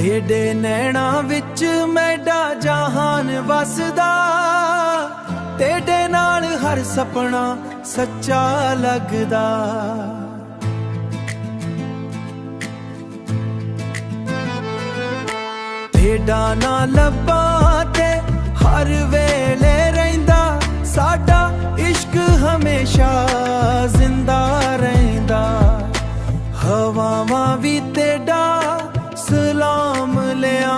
तेरे नैना विच मैडा जहान वसदा, तेरे नाल हर सपना सच्चा लगदा। तेरा ना लब्बा ते हर वेले रहिंदा, साडा इश्क हमेशा जिंदा रहिंदा। हवावां भी तेरा सलाम लिया,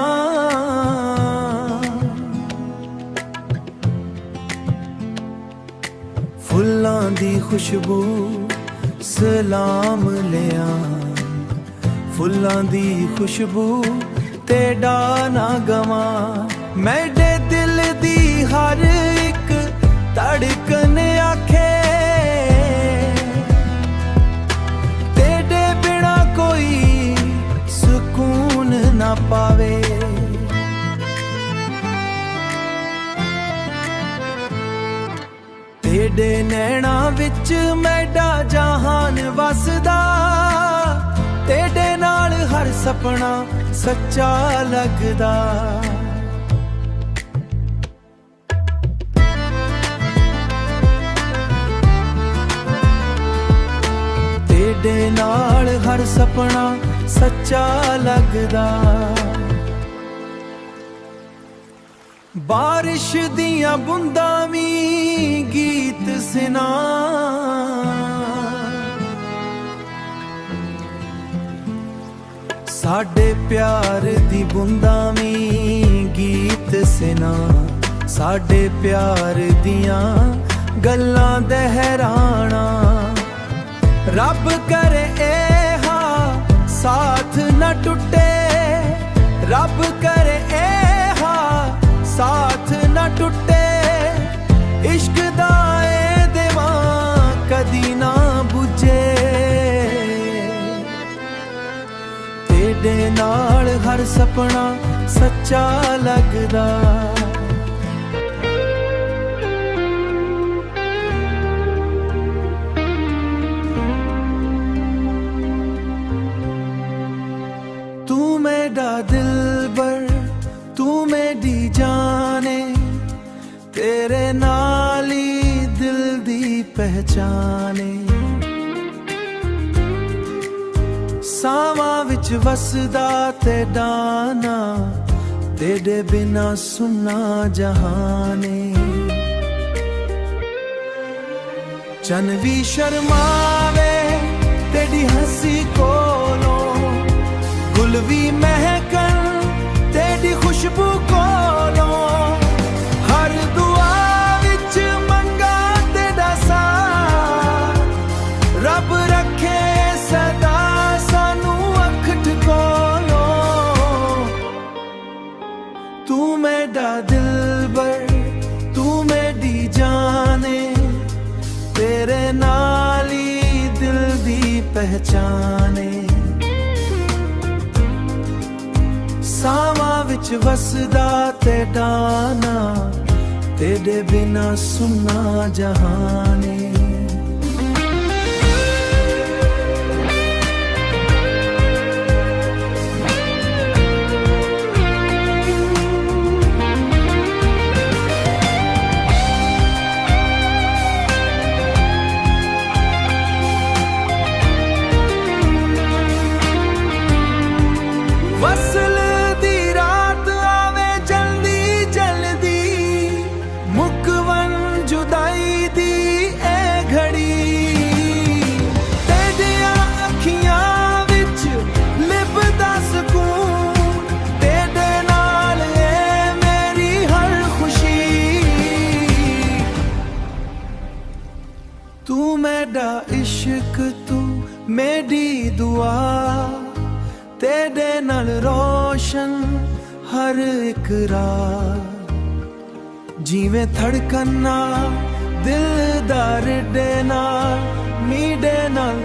फुल्लां दी खुशबू सलाम लिया। फुल्लां दी खुशबू तेरा ना गवा, मेरे दिल दी हर एक धड़कन आखे तेरे बिना कोई सुकून ना पावे। तेरे नैना विच मैडा जहान वसदा, तेरे नाल हर सपना सच्चा लगदा। तेरे नाल हर सपना सच्चा लगदा। बारिश दियां बूंदां वी गीत सुना, साडे प्यार दी बूंदां वी गीत सुना। साडे प्यार दियां गल्लां दहराना, रब करे एहा साथ न टुटे। रब करे एहा साथ न टुटे, इश्क दा ए देवा कदी ना बुझे। तेरे नाल हर सपना सच्चा लगदा। तू मेरा दिलबर, तू मेरी जाने, तेरे नाल ही दिल दी पहचाने। सावां विच वसदा तेरा ना, तेरे बिना सुना जहाने। चन भी शर्मावे तेरी हंसी कोलों, गुल भी महकन तेरी खुशबू कोलों। हर दुआ विच मंगा तेरा साथ, रब रखे सदा सानू अखट कोलों। तू मेरा दिलबर, तू मेरी जाने, तेरे नाल ही दिल दी पहचाने। सावां विच वसदा तेरा ना, तेरे बिना सुना जहाने। वसल तू मेरा इश्क, तू मेरी दुआ, तेरे नाल रोशन हर एक रात। जीवे धड़कन नाल दिल दा रिडे नाल, मीडे नाल